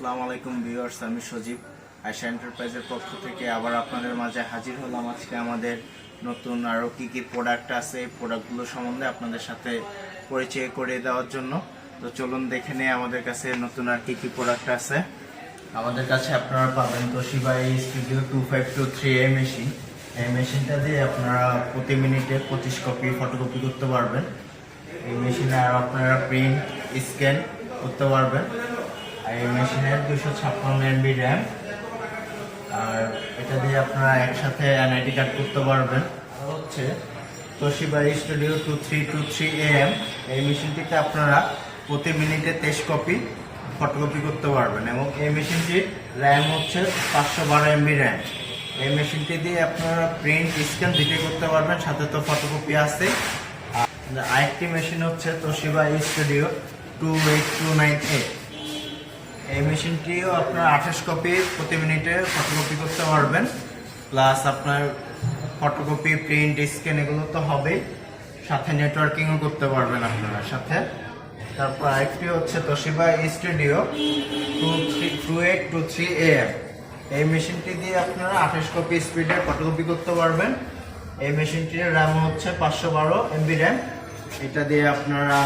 আসসালামু আলাইকুম ভিউয়ার্স, আমি সজীব আয়শা এন্টারপ্রাইজের পক্ষ থেকে আবার আপনাদের মাঝে হাজির হলাম। আজকে আমাদের নতুন আরও কি কি প্রোডাক্ট আছে, এই প্রোডাক্টগুলো সম্বন্ধে আপনাদের সাথে পরিচয় করে দেওয়ার জন্য। তো চলুন দেখে নিই আমাদের কাছে নতুন আর কি কি প্রোডাক্ট আছে। আমাদের কাছে আপনারা পাবেন তোশিবা স্টুডিও 2523 মেশিন। এই মেশিনটা দিয়ে আপনারা প্রতি মিনিটে 25 কপি ফটোকপি করতে পারবেন। এই মেশিনে আর আপনারা প্রিন্ট স্ক্যান করতে পারবেন। আর এই মেশিনের 256 MB র্যাম, আর এটা দিয়ে আপনারা একসাথে এনআইডি কার্ড করতে পারবেন। হচ্ছে তোশিবা স্টুডিও 2323 AM। এই মেশিনটিতে আপনারা প্রতি মিনিটে 23 কপি ফটোকপি করতে পারবেন এবং এই মেশিনটির র্যাম হচ্ছে 512 MB র্যাম। এই মেশিনটি দিয়ে আপনারা প্রিন্ট স্ক্যান দুটোই করতে পারবেন, সাথে তো ফটোকপি আছে। আরেকটি মেশিন হচ্ছে তোশিবা স্টুডিও 28298। এই মেশিনটিও আপনার 28 কপি প্রতি মিনিটে ফটোকপি করতে পারবেন, প্লাস আপনার ফটোকপি প্রিন্ট স্ক্যান এগুলো তো হবেই, সাথে নেটওয়ার্কিংও করতে পারবেন আপনারা সাথে। তারপর আরেকটি হচ্ছে তোশিবা স্টুডিও 2823 AM। এই মেশিনটি দিয়ে আপনারা 28 কপি স্পিডে ফটোকপি করতে পারবেন। এই মেশিনটির র্যাম হচ্ছে 512 MB র্যাম। এটা দিয়ে আপনারা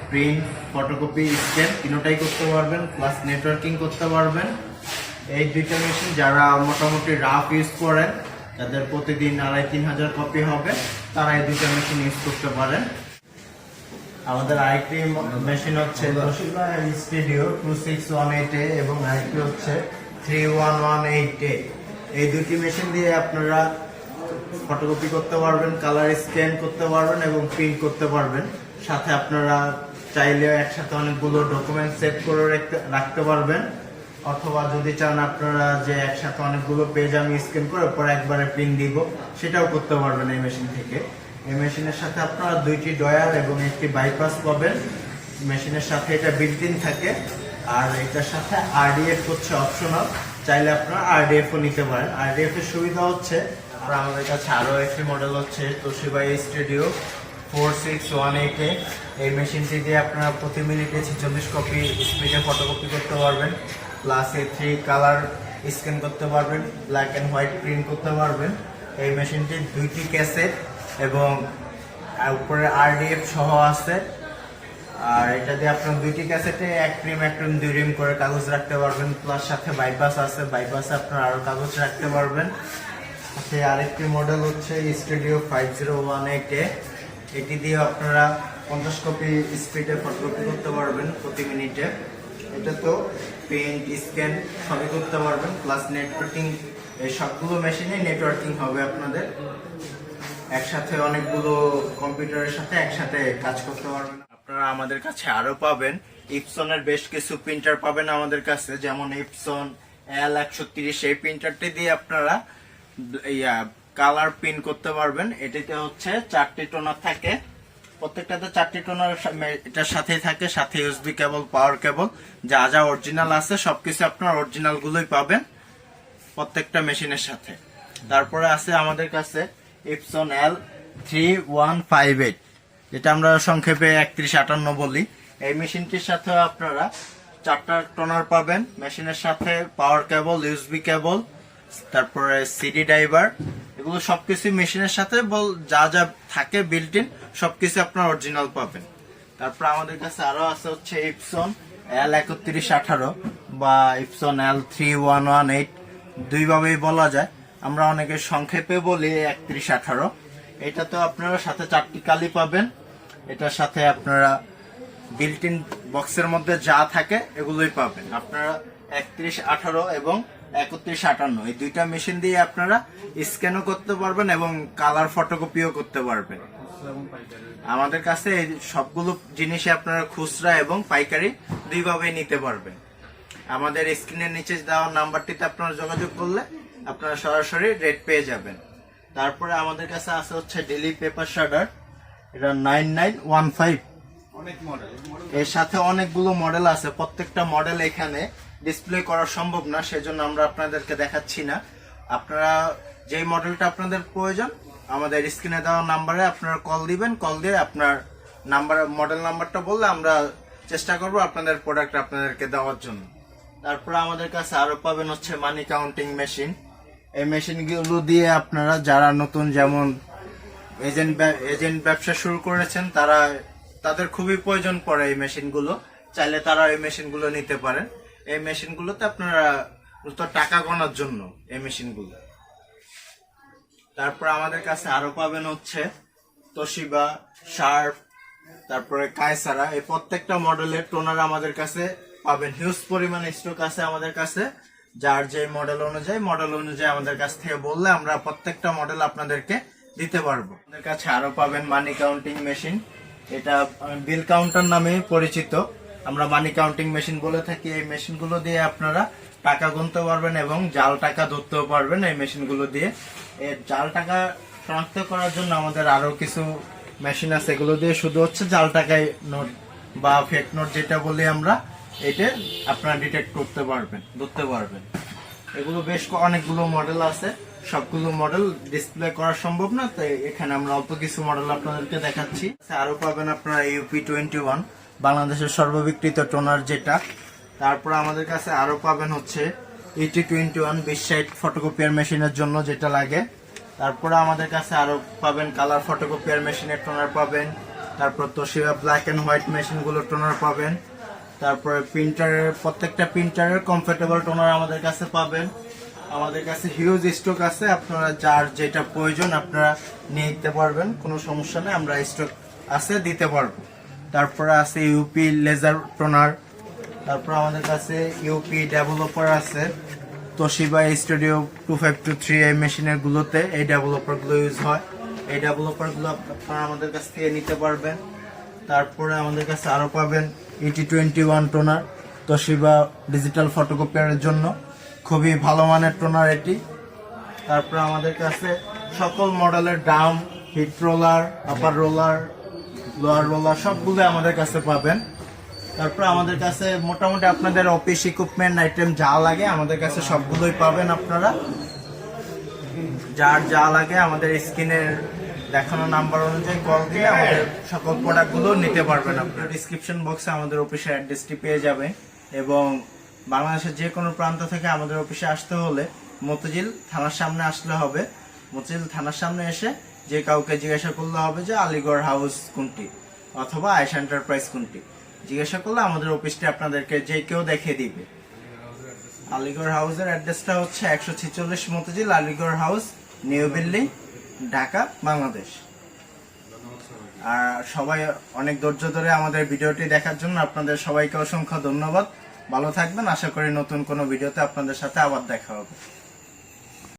প্রিন্ট ফটোকপি স্ক্যান তিনটাই করতে পারবেন, প্লাস নেটওয়ার্কিং করতে পারবেন। এই দুইটা মেশিন যারা মোটামুটি রাফ ইউজ করেন, তাদের প্রতিদিন 2500-3000 কপি হবে, তারা এই দুইটা মেশিন ইউজ করতে পারেন। আমাদের আরেকটি মেশিন হচ্ছে তোশিবা স্টুডিও 2618 এবং আরেকটি হচ্ছে 3118। এই দুটি মেশিন দিয়ে আপনারা ফটোকপি করতে পারবেন, কালার স্ক্যান করতে পারবেন এবং প্রিন্ট করতে পারবেন। সাথে আপনারা চাইলে একসাথে অনেকগুলো ডকুমেন্ট সেভ করে রাখতে পারবেন, অথবা যদি চান আপনারা যে একসাথে অনেকগুলো পেজ আমি স্ক্যান করে পরে একবারে প্রিন্ট দিব, সেটাও করতে পারবেন এই মেশিন থেকে। এই মেশিনের সাথে আপনারা দুইটি ডয়ার এবং একটি বাইপাস পাবেন। মেশিনের সাথে এটা বিল্ট ইন থাকে, আর এটার সাথে আরডিএফ হচ্ছে অপশনাল, চাইলে আপনারা আরডিএফও নিতে পারেন। আরডিএফ এর সুবিধা হচ্ছে আমাদের কাছে আরও একটি মডেল হচ্ছে তোশিবা স্টুডিও 4618। এই মেশিনটি দিয়ে আপনারা প্রতি মিনিটে 46 কপি স্পিডে ফটোকপি করতে পারবেন, প্লাস A3 কালার স্ক্যান করতে পারবেন, ব্ল্যাক অ্যান্ড হোয়াইট প্রিন্ট করতে পারবেন। এই মেশিনটি দুইটি ক্যাসেট এবং উপরে আরডিএফ সহ আছে। আর এটা দিয়ে আপনার দুইটি ক্যাসেটে এক রিম দুই রিম করে কাগজ রাখতে পারবেন, প্লাস সাথে বাইপাস আছে, বাইপাসে আপনারা আরও কাগজ রাখতে পারবেন। সাথে আরেকটি মডেল হচ্ছে স্টুডিও 5018। এটি দিয়ে আপনারা 50 কপি স্পিডে ফটোকপি করতে পারবেন প্রতি মিনিটে। এটা তো প্রিন্ট স্ক্যান সবই করতে পারবেন, প্লাস নেটওয়ার্কিং। এই সবগুলো মেশিনে নেটওয়ার্কিং হবে আপনাদের, একসাথে অনেকগুলো কম্পিউটারের সাথে একসাথে কাজ করতে পারবেন। আপনারা আমাদের কাছে আরো পাবেন ইপসনের বেশ কিছু প্রিন্টার পাবেন আমাদের কাছে, যেমন ইপসন L130। এই প্রিন্টারটি দিয়ে আপনারা কালার প্রিন্ট করতে পারবেন। এটিতে হচ্ছে 4টি টোনার থাকে, প্রত্যেকটাতে 4টি টোনার এটার সাথেই থাকে, সাথে ইউএসবি কেবল, পাওয়ার কেবল, যা যা অরিজিনাল আছে সবকিছু আপনার অরিজিনাল গুলোই পাবেন প্রত্যেকটা মেশিনের সাথে। তারপরে আছে আমাদের কাছে ইপসন L3158, যেটা আমরা সংক্ষেপে 3158 বলি। এই মেশিনটির সাথে আপনারা 4টা টোনার পাবেন, মেশিনের সাথে পাওয়ার কেবল, ইউএসবি কেবল, তারপরে সিডি ড্রাইভার, এগুলো সবকিছু মেশিনের সাথে যা যা থাকে বিল্ট ইন সবকিছু আপনার অরিজিনাল পাবেন। তারপর আমাদের কাছে আরো আছে হচ্ছে ইপসন L3118 বা ইপসন L3118, দুইভাবেই বলা যায়, আমরা অনেকে সংক্ষেপে বলি 3118। এটা তো আপনারা সাথে 4টি কালি পাবেন। এটার সাথে আপনারা বিল্ট ইন বক্সের মধ্যে যা থাকে এগুলোই পাবেন। আপনারা 3118 এবং 3158 এই দুইটা মেশিন দিয়ে আপনারা স্ক্যানও করতে পারবেন এবং কালার ফটোকপিও করতে পারবেন। আমাদের কাছে এই সবগুলো জিনিসই আপনারা খুচরা এবং পাইকারি দুইভাবেই নিতে পারবেন। আমাদের স্ক্রিনের নিচে দেওয়া নাম্বারটিতে আপনারা যোগাযোগ করলে আপনারা সরাসরি রেট পেয়ে যাবেন। তারপরে আমাদের কাছে আছে হচ্ছে ডেলি পেপার শার্ডার, এটা 9915। অনেক মডেল, এর সাথে অনেকগুলো মডেল আছে, প্রত্যেকটা মডেল এখানে ডিসপ্লে করা সম্ভব না, সেজন্য আমরা আপনাদেরকে দেখাচ্ছি না। আপনারা যেই মডেলটা আপনাদের প্রয়োজন আমাদের স্ক্রিনে দেওয়া নাম্বারে আপনারা কল দিবেন, কল দিয়ে আপনার মডেল নাম্বারটা বললে আমরা চেষ্টা করব আপনাদের প্রোডাক্ট আপনাদেরকে দেওয়ার জন্য। তারপরে আমাদের কাছে আরো পাবেন হচ্ছে মানি কাউন্টিং মেশিন। এই মেশিনগুলো দিয়ে আপনারা যারা নতুন যেমন এজেন্ট ব্যবসা শুরু করেছেন তাদের খুবই প্রয়োজন পড়ে এই মেশিনগুলো, চাইলে তারা এই মেশিনগুলো নিতে পারেন। এই মেশিনগুলোতে আপনারা টাকা গোনার জন্য এই মেশিনগুলো। তারপর আমাদের কাছে আরো পাবেন হচ্ছে তোশিবা, শার্প, তারপরে কায়সারা, এই প্রত্যেকটা মডেলের টোনার আমাদের কাছে পাবেন। হিউজ পরিমাণে স্টক আছে আমাদের কাছে, যার যে মডেল অনুযায়ী আমাদের কাছ থেকে বললে আমরা প্রত্যেকটা মডেল আপনাদেরকে দিতে পারবো। আমাদের কাছে আরো পাবেন মানি কাউন্টিং মেশিন, এটা বিল কাউন্টার নামে পরিচিত, আমরা মানি কাউন্টিং মেশিন বলে থাকি। এই মেশিনগুলো দিয়ে আপনারা টাকা গুনতে পারবেন এবং জাল টাকা ধরতেও পারবেন এই মেশিনগুলো দিয়ে। এই জাল টাকা শনাক্ত করার জন্য আমাদের আরো কিছু মেশিন আছে, এগুলো দিয়ে শুধু হচ্ছে জাল টাকায় নোট বা ফেক নোট যেটা বলি আমরা, এটা আপনারা ডিটেক্ট করতে পারবেন, ধরতে পারবেন। এগুলো বেশ অনেকগুলো মডেল আছে, সবগুলো মডেল ডিসপ্লে করা সম্ভব না, তাই এখানে আমরা অল্প কিছু মডেল আপনাদেরকে দেখাচ্ছি। আরো পাবেন আপনারা ইউপি 21, বাংলাদেশের সর্ববিক্রিত টোনার যেটা। তারপর আমাদের কাছে আরো পাবেন হচ্ছে ET 21 2060 ফটোকপিয়ার মেশিনের জন্য যেটা লাগে। তারপরে আমাদের কাছে আরো পাবেন কালার ফটোকপিয়ার মেশিনের টোনার পাবেন। তারপর তোশিবা ব্ল্যাক এন্ড হোয়াইট মেশিনগুলো টোনার পাবেন। তারপরে প্রিন্টারের প্রত্যেকটা প্রিন্টারের কমফোর্টেবল টোনার আমাদের কাছে পাবেন। আমাদের কাছে হিউজ স্টক আছে, আপনারা যার যেটা প্রয়োজন আপনারা নিয়ে নিতে পারবেন, কোনো সমস্যা নেই, আমরা স্টক আছে দিতে পারবো। তারপরে আছে ইউপি লেজার টোনার, তারপর আমাদের কাছে ইউপি ডেভেলপার আছে, তোশিবা স্টুডিও 2523 এই মেশিনের গুলোতে এই ডেভেলপার গুলো ইউজ হয়, এই ডেভেলপার গুলো আপনারা আমাদের কাছ থেকে নিতে পারবেন। তারপরে আমাদের কাছে আরো পাবেন ET 21 টোনার, তোশিবা ডিজিটাল ফটোকপিয়ারের জন্য খুবই ভালো মানের টোনার এটি। তারপরে আমাদের কাছে সকল মডেলের drum, heat roller, upper roller, lower roller সবগুলো আমাদের কাছে পাবেন। তারপর আমাদের কাছে মোটামুটি আপনাদের অফিস ইকুইপমেন্ট আইটেম যা লাগে আমাদের কাছে সবগুলোই পাবেন। আপনারা যার যা লাগে আমাদের স্ক্রিনের দেখানো নাম্বার অনুযায়ী কল দিয়ে আমাদের সকল প্রোডাক্টগুলো নিতে পারবেন। আপনার ডিসক্রিপশন বক্সে আমাদের অফিসের অ্যাড্রেসটি পেয়ে যাবেন, এবং বাংলাদেশের যে কোনো প্রান্ত থেকে আমাদের অফিসে আসতে হলে মতিঝিল থানার সামনে আসলে হবে। মতিঝিল থানার সামনে এসে যে কাউকে জিজ্ঞাসা করলে হবে যে আলিগড় হাউস কোনটি অথবা আয়েশা এন্টারপ্রাইজ কোনটি, জিজ্ঞাসা করলে আমাদের অফিসটি আপনাদেরকে যে কেউ দেখিয়ে দিবে। আলিগড় হাউসের অ্যাড্রেসটা হচ্ছে 146 Motijheel Aligarh house, new building, Dhaka, Bangladesh. আর সবাই অনেক ধৈর্য ধরে আমাদের ভিডিওটি দেখার জন্য আপনাদের সবাইকে অসংখ্য ধন্যবাদ। ভালো থাকবেন, আশা করি নতুন কোনো ভিডিওতে আপনাদের সাথে আবার দেখা হবে।